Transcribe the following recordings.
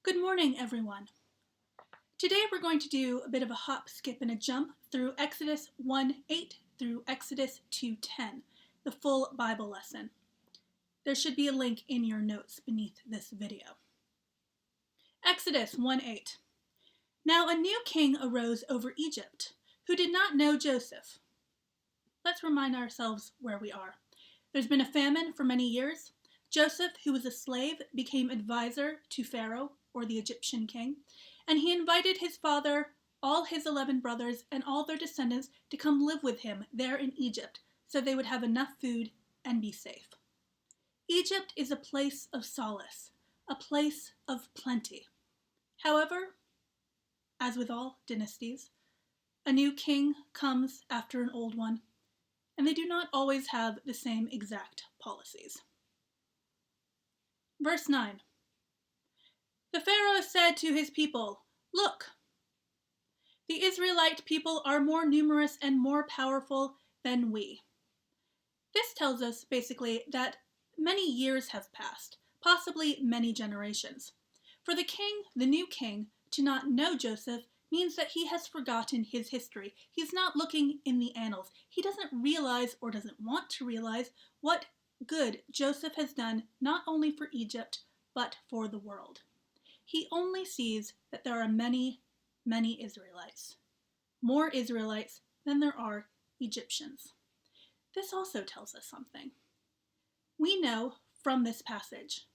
Good morning, everyone. Today we're going to do a bit of a hop, skip, and a jump through Exodus 1:8 through Exodus 2:10, the full Bible lesson. There should be a link in your notes beneath this video. Exodus 1:8. Now a new king arose over Egypt, who did not know Joseph. Let's remind ourselves where we are. There's been a famine for many years. Joseph, who was a slave, became advisor to Pharaoh, or the Egyptian king, and he invited his father, all his 11 brothers, and all their descendants to come live with him there in Egypt, so they would have enough food and be safe. Egypt is a place of solace, a place of plenty. However, as with all dynasties, a new king comes after an old one, and they do not always have the same exact policies. Verse 9. The Pharaoh said to his people, "Look, the Israelite people are more numerous and more powerful than we." This tells us basically that many years have passed, possibly many generations. For the king, the new king, to not know Joseph means that he has forgotten his history. He's not looking in the annals. He doesn't realize or doesn't want to realize what good Joseph has done not only for Egypt, but for the world. He only sees that there are many, many Israelites. More Israelites than there are Egyptians. This also tells us something. We know from this passage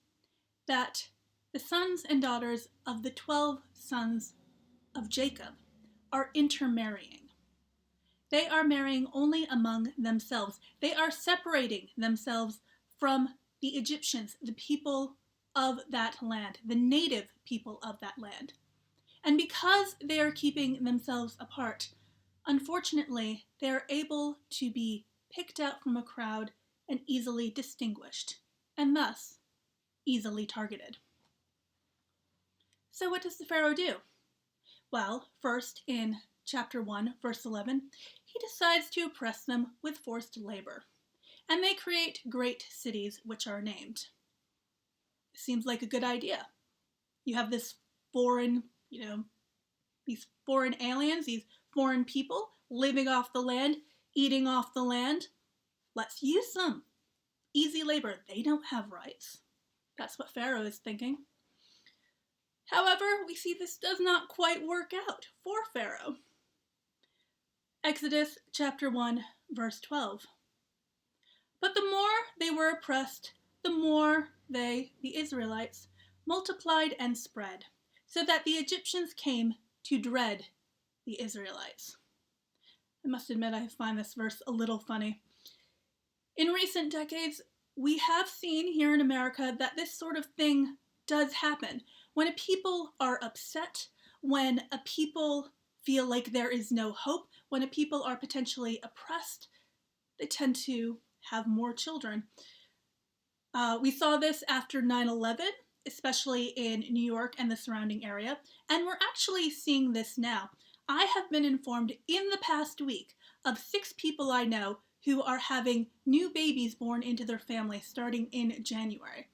that the sons and daughters of the 12 sons of Jacob are intermarrying. They are marrying only among themselves. They are separating themselves from the Egyptians, the people of that land, the native people of that land. And because they are keeping themselves apart, unfortunately, they are able to be picked out from a crowd and easily distinguished, and thus easily targeted. So what does the Pharaoh do? Well, first in chapter 1, verse 11, he decides to oppress them with forced labor, and they create great cities which are named. Seems like a good idea. You have this foreign, these foreign aliens, these foreign people living off the land, eating off the land. Let's use them. easy labor. They don't have rights. That's what Pharaoh is thinking. However, we see this does not quite work out for Pharaoh. Exodus chapter 1, verse 12. But the more they were oppressed, the more they, the Israelites, multiplied and spread, so that the Egyptians came to dread the Israelites. I must admit I find this verse a little funny. In recent decades, we have seen here in America that this sort of thing does happen. When a people are upset, when a people feel like there is no hope, when a people are potentially oppressed, they tend to have more children. We saw this after 9/11, especially in New York and the surrounding area, and we're actually seeing this now. I have been informed in the past week of 6 people I know who are having new babies born into their family starting in January.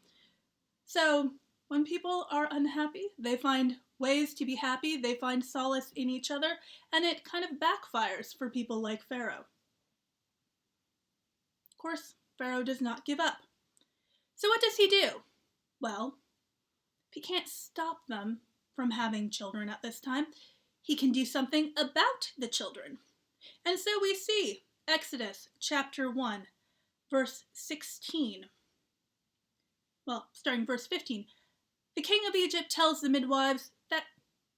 So when people are unhappy, they find ways to be happy, they find solace in each other, and it kind of backfires for people like Pharaoh. Of course, Pharaoh does not give up. So what does he do? Well, if he can't stop them from having children at this time, he can do something about the children. And so we see Exodus chapter 1, verse 16. Well, starting verse 15. The king of Egypt tells the midwives that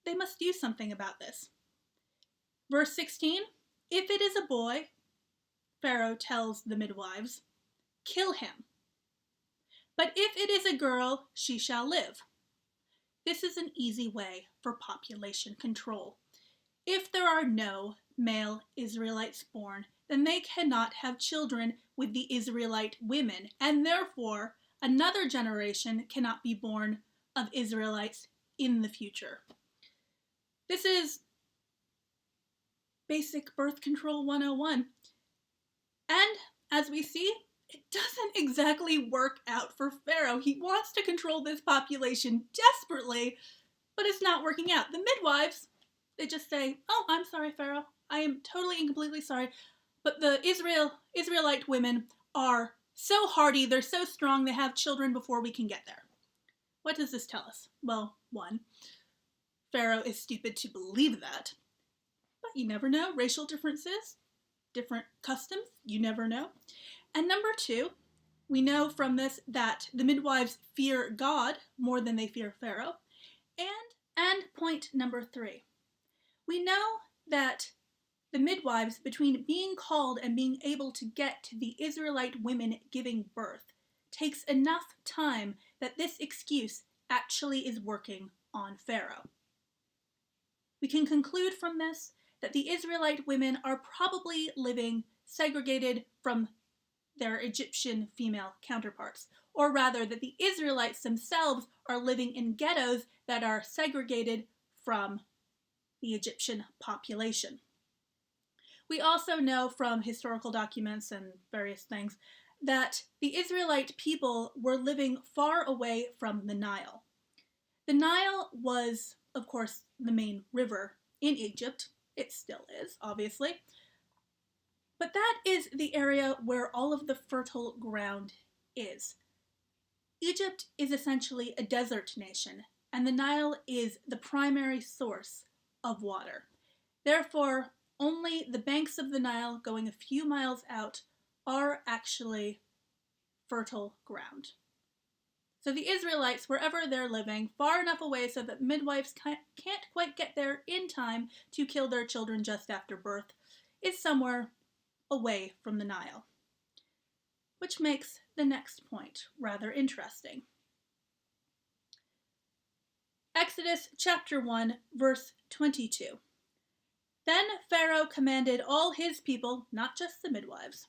they must do something about this. Verse 16. If it is a boy, Pharaoh tells the midwives, kill him. But if it is a girl, she shall live. This is an easy way for population control. If there are no male Israelites born, then they cannot have children with the Israelite women, and therefore another generation cannot be born of Israelites in the future. This is basic birth control 101. And as we see, it doesn't exactly work out for Pharaoh. He wants to control this population desperately, but it's not working out. The midwives, they just say, oh, I'm sorry, Pharaoh. I am totally and completely sorry. But the Israelite women are so hardy, they're so strong, they have children before we can get there. What does this tell us? Well, 1, Pharaoh is stupid to believe that. But you never know. Racial differences, different customs, you never know. And number 2, we know from this that the midwives fear God more than they fear Pharaoh. And point number 3, we know that the midwives, between being called and being able to get to the Israelite women giving birth, takes enough time that this excuse actually is working on Pharaoh. We can conclude from this that the Israelite women are probably living segregated from their Egyptian female counterparts, or rather that the Israelites themselves are living in ghettos that are segregated from the Egyptian population. We also know from historical documents and various things that the Israelite people were living far away from the Nile. The Nile was, of course, the main river in Egypt. It still is, obviously. But that is the area where all of the fertile ground is. Egypt is essentially a desert nation, and the Nile is the primary source of water. Therefore, only the banks of the Nile going a few miles out are actually fertile ground. So the Israelites, wherever they're living, far enough away so that midwives can't quite get there in time to kill their children just after birth, is somewhere away from the Nile. Which makes the next point rather interesting. Exodus chapter 1, verse 22. Then Pharaoh commanded all his people, not just the midwives,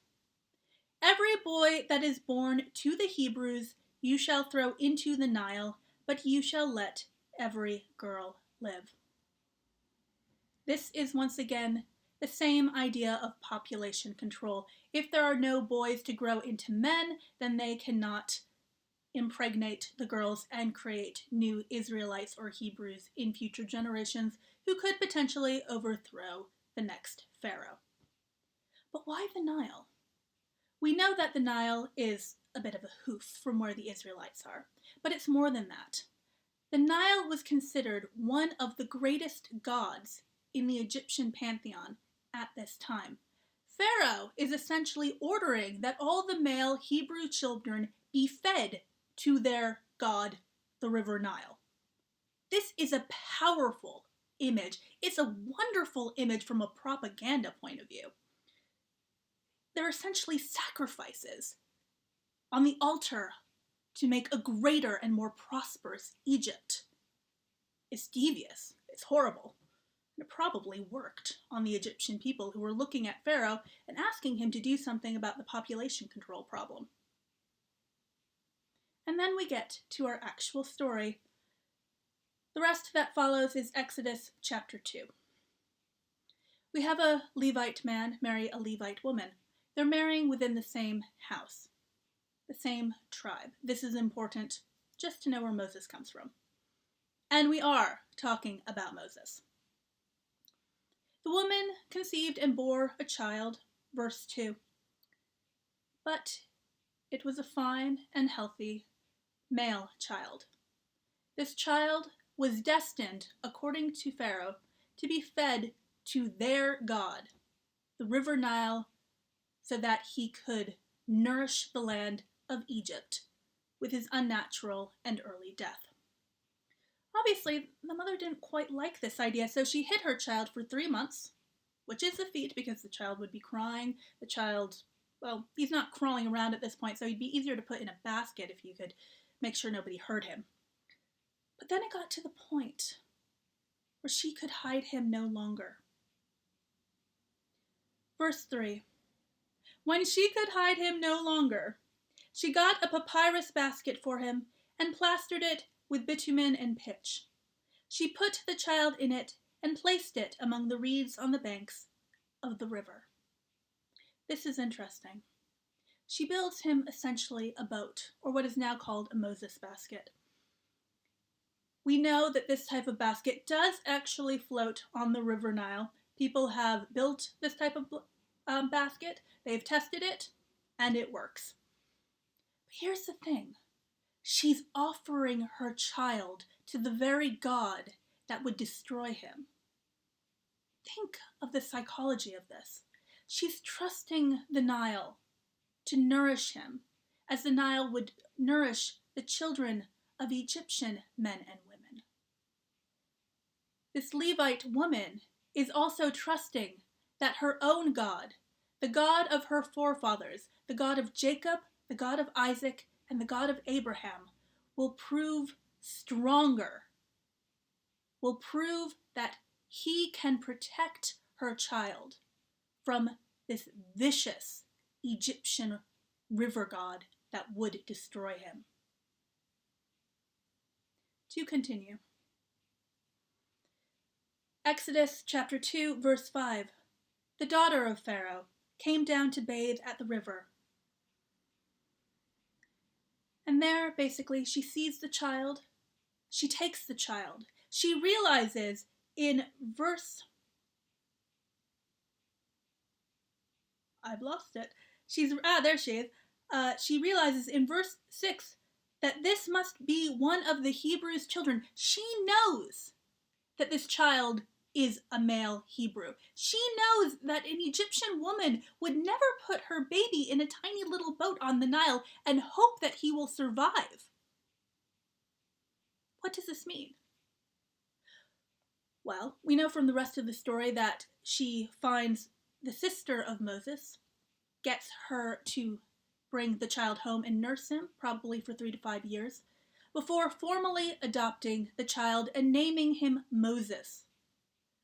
every boy that is born to the Hebrews you shall throw into the Nile, but you shall let every girl live. This is once again the same idea of population control. If there are no boys to grow into men, then they cannot impregnate the girls and create new Israelites or Hebrews in future generations who could potentially overthrow the next Pharaoh. But why the Nile? We know that the Nile is a bit of a hoof from where the Israelites are, but it's more than that. The Nile was considered one of the greatest gods in the Egyptian pantheon at this time. Pharaoh is essentially ordering that all the male Hebrew children be fed to their god, the River Nile. This is a powerful image. It's a wonderful image from a propaganda point of view. They're essentially sacrifices on the altar to make a greater and more prosperous Egypt. It's devious. It's horrible. It probably worked on the Egyptian people who were looking at Pharaoh and asking him to do something about the population control problem. And then we get to our actual story. The rest that follows is Exodus chapter 2. We have a Levite man marry a Levite woman. They're marrying within the same house, the same tribe. This is important just to know where Moses comes from. And we are talking about Moses. The woman conceived and bore a child, verse 2. But it was a fine and healthy male child. This child was destined, according to Pharaoh, to be fed to their god, the River Nile, so that he could nourish the land of Egypt with his unnatural and early death. Obviously, the mother didn't quite like this idea, so she hid her child for 3 months, which is a feat because the child would be crying. The child, well, he's not crawling around at this point, so he'd be easier to put in a basket if you could make sure nobody heard him. But then it got to the point where she could hide him no longer. Verse 3. When she could hide him no longer, she got a papyrus basket for him and plastered it with bitumen and pitch. She put the child in it and placed it among the reeds on the banks of the river. This is interesting. She builds him essentially a boat, or what is now called a Moses basket. We know that this type of basket does actually float on the River Nile. People have built this type of basket, they've tested it, and it works. But here's the thing. She's offering her child to the very God that would destroy him. Think of the psychology of this. She's trusting the Nile to nourish him, as the Nile would nourish the children of Egyptian men and women. This Levite woman is also trusting that her own God, the God of her forefathers, the God of Jacob, the God of Isaac, and the God of Abraham, will prove stronger, will prove that he can protect her child from this vicious Egyptian river god that would destroy him. To continue. Exodus chapter 2, verse 5. The daughter of Pharaoh came down to bathe at the river. And there, basically, she sees the child. She takes the child. She realizes in verse... I've lost it. There she is. She realizes in verse 6 that this must be one of the Hebrews' children. She knows that this child is a male Hebrew. She knows that an Egyptian woman would never put her baby in a tiny little boat on the Nile and hope that he will survive. What does this mean? Well, we know from the rest of the story that she finds the sister of Moses, gets her to bring the child home and nurse him, probably for 3 to 5 years, before formally adopting the child and naming him Moses,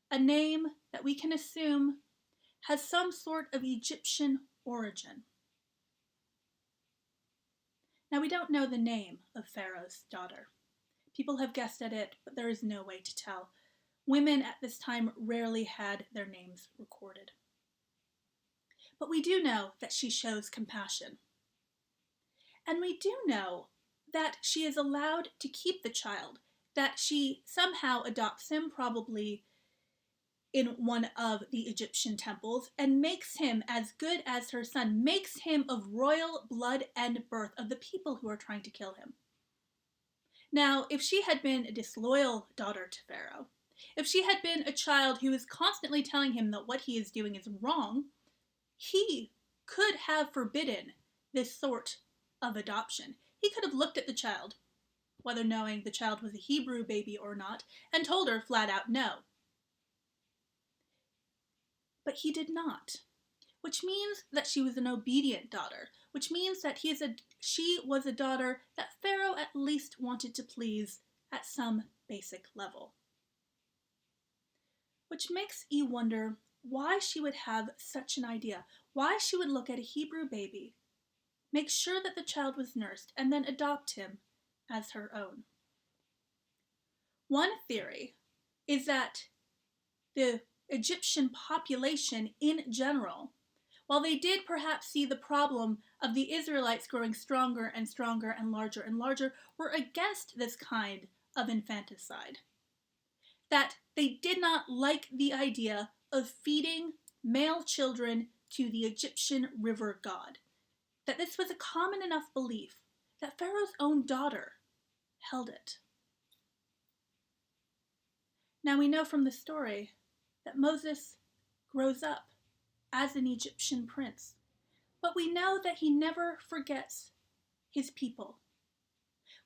a name that we can assume has some sort of Egyptian origin. Now, we don't know the name of Pharaoh's daughter. People have guessed at it, but there is no way to tell. Women at this time rarely had their names recorded. But we do know that she shows compassion. And we do know that she is allowed to keep the child, that she somehow adopts him, probably in one of the Egyptian temples and makes him as good as her son, makes him of royal blood and birth of the people who are trying to kill him. Now, if she had been a disloyal daughter to Pharaoh, if she had been a child who is constantly telling him that what he is doing is wrong, he could have forbidden this sort of adoption. He could have looked at the child, whether knowing the child was a Hebrew baby or not, and told her flat out no. But he did not, which means that she was an obedient daughter, which means that she was a daughter that Pharaoh at least wanted to please at some basic level. Which makes you wonder why she would have such an idea, why she would look at a Hebrew baby, make sure that the child was nursed, and then adopt him as her own. One theory is that the Egyptian population in general, while they did perhaps see the problem of the Israelites growing stronger and stronger and larger, were against this kind of infanticide. That they did not like the idea of feeding male children to the Egyptian river god. That this was a common enough belief that Pharaoh's own daughter held it. Now we know from the story that Moses grows up as an Egyptian prince, but we know that he never forgets his people.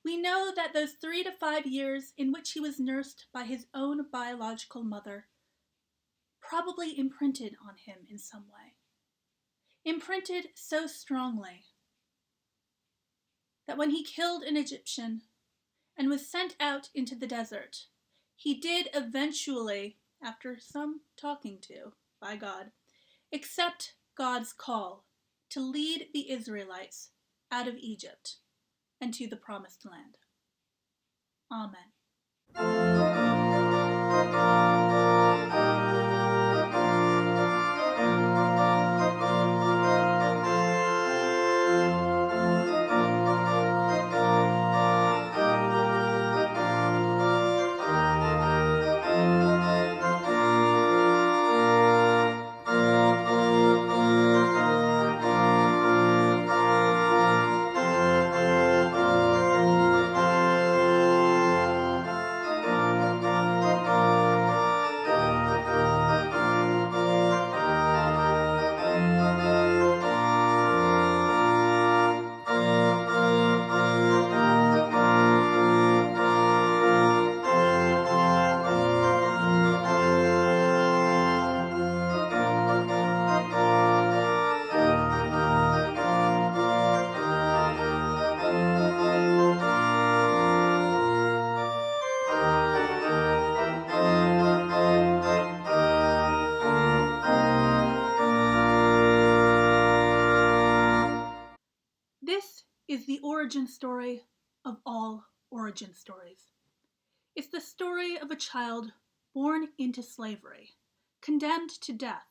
We know that those 3 to 5 years in which he was nursed by his own biological mother probably imprinted on him in some way. Imprinted so strongly that when he killed an Egyptian and was sent out into the desert, he did eventually, after some talking to by God, accept God's call to lead the Israelites out of Egypt and to the promised land. Amen. This is the origin story of all origin stories. It's the story of a child born into slavery, condemned to death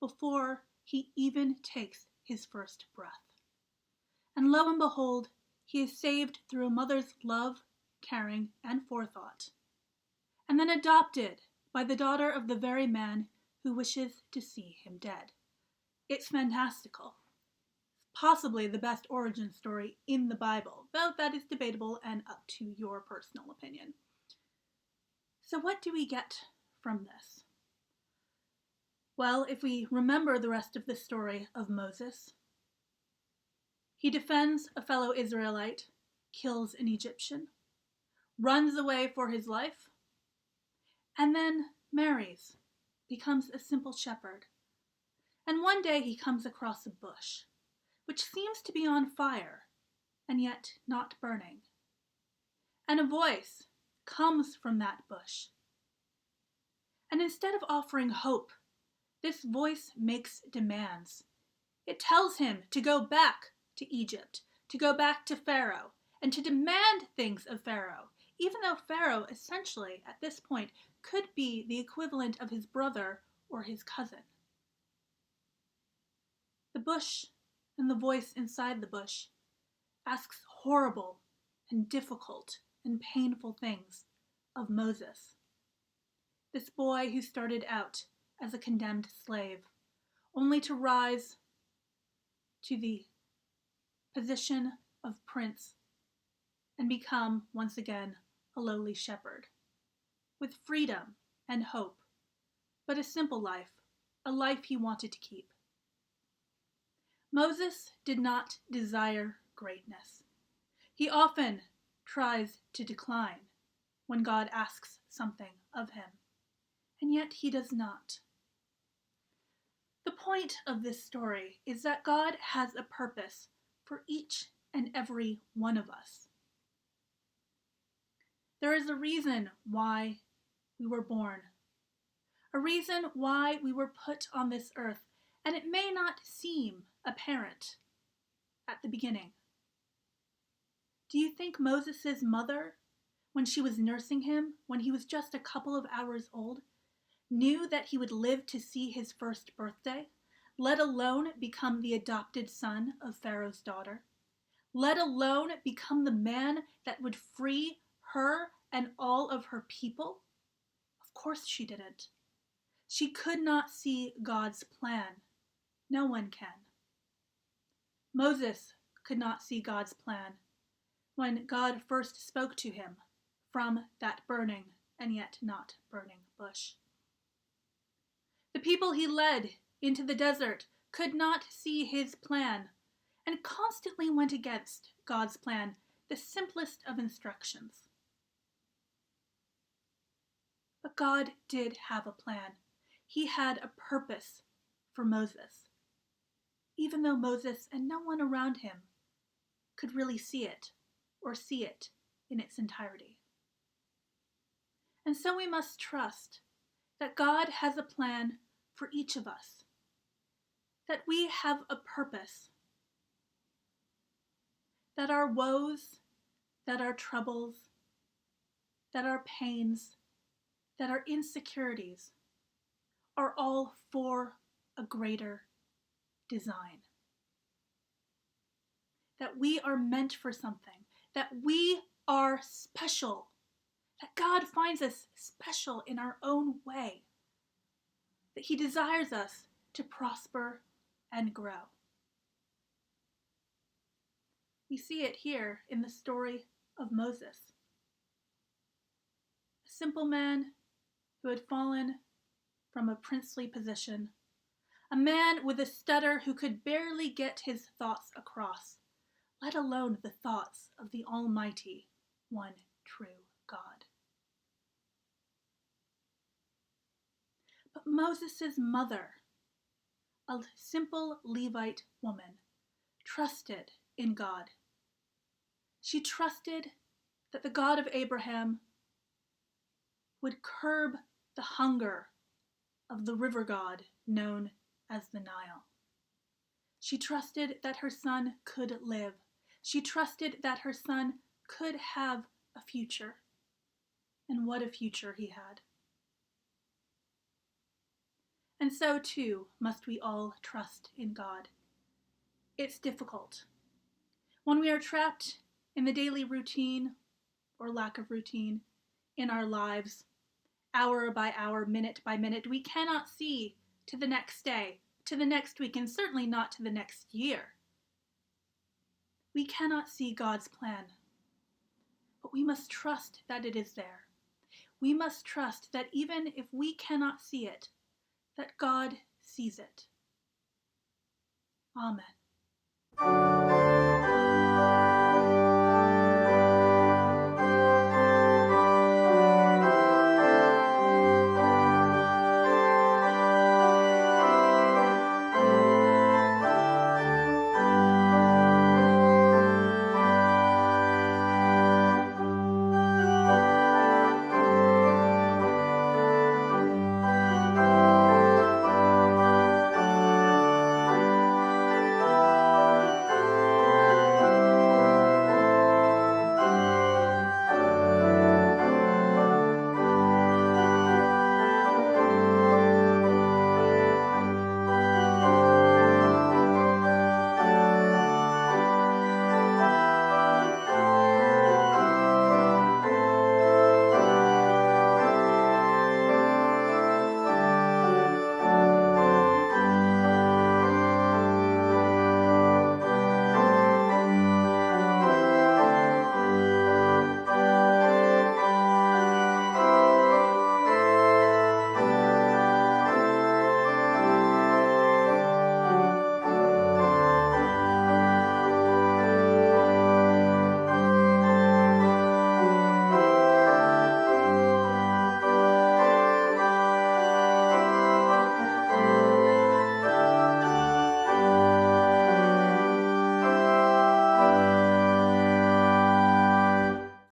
before he even takes his first breath. And lo and behold, he is saved through a mother's love, caring, and forethought, and then adopted by the daughter of the very man who wishes to see him dead. It's fantastical. Possibly the best origin story in the Bible, though that is debatable and up to your personal opinion. So what do we get from this? Well, if we remember the rest of the story of Moses, he defends a fellow Israelite, kills an Egyptian, runs away for his life, and then marries, becomes a simple shepherd. And one day he comes across a bush, which seems to be on fire, and yet not burning. And a voice comes from that bush. And instead of offering hope, this voice makes demands. It tells him to go back to Egypt, to go back to Pharaoh, and to demand things of Pharaoh, even though Pharaoh essentially, at this point, could be the equivalent of his brother or his cousin. The bush and the voice inside the bush asks horrible and difficult and painful things of Moses. This boy who started out as a condemned slave, only to rise to the position of prince and become once again a lowly shepherd, with freedom and hope, but a simple life, a life he wanted to keep. Moses did not desire greatness. He often tries to decline when God asks something of him, and yet he does not. The point of this story is that God has a purpose for each and every one of us. There is a reason why we were born, a reason why we were put on this earth, and it may not seem apparent at the beginning. Do you think Moses' mother, when she was nursing him, when he was just a couple of hours old, knew that he would live to see his first birthday, let alone become the adopted son of Pharaoh's daughter, let alone become the man that would free her and all of her people? Of course she didn't. She could not see God's plan. No one can. Moses could not see God's plan when God first spoke to him from that burning and yet not burning bush. The people he led into the desert could not see his plan and constantly went against God's plan, the simplest of instructions. But God did have a plan. He had a purpose for Moses, even though Moses and no one around him could really see it or see it in its entirety. And so we must trust that God has a plan for each of us, that we have a purpose, that our woes, that our troubles, that our pains, that our insecurities are all for a greater design. That we are meant for something, that we are special, that God finds us special in our own way, that he desires us to prosper and grow. We see it here in the story of Moses, a simple man who had fallen from a princely position, a man with a stutter who could barely get his thoughts across, let alone the thoughts of the Almighty, one true God. But Moses' mother, a simple Levite woman, trusted in God. She trusted that the God of Abraham would curb the hunger of the river god known as the Nile. She trusted that her son could live. She trusted that her son could have a future. And what a future he had. And so too must we all trust in God. It's difficult. When we are trapped in the daily routine or lack of routine in our lives, hour by hour, minute by minute, we cannot see to the next day, to the next week, and certainly not to the next year. We cannot see God's plan, but we must trust that it is there. We must trust that even if we cannot see it, that God sees it. Amen.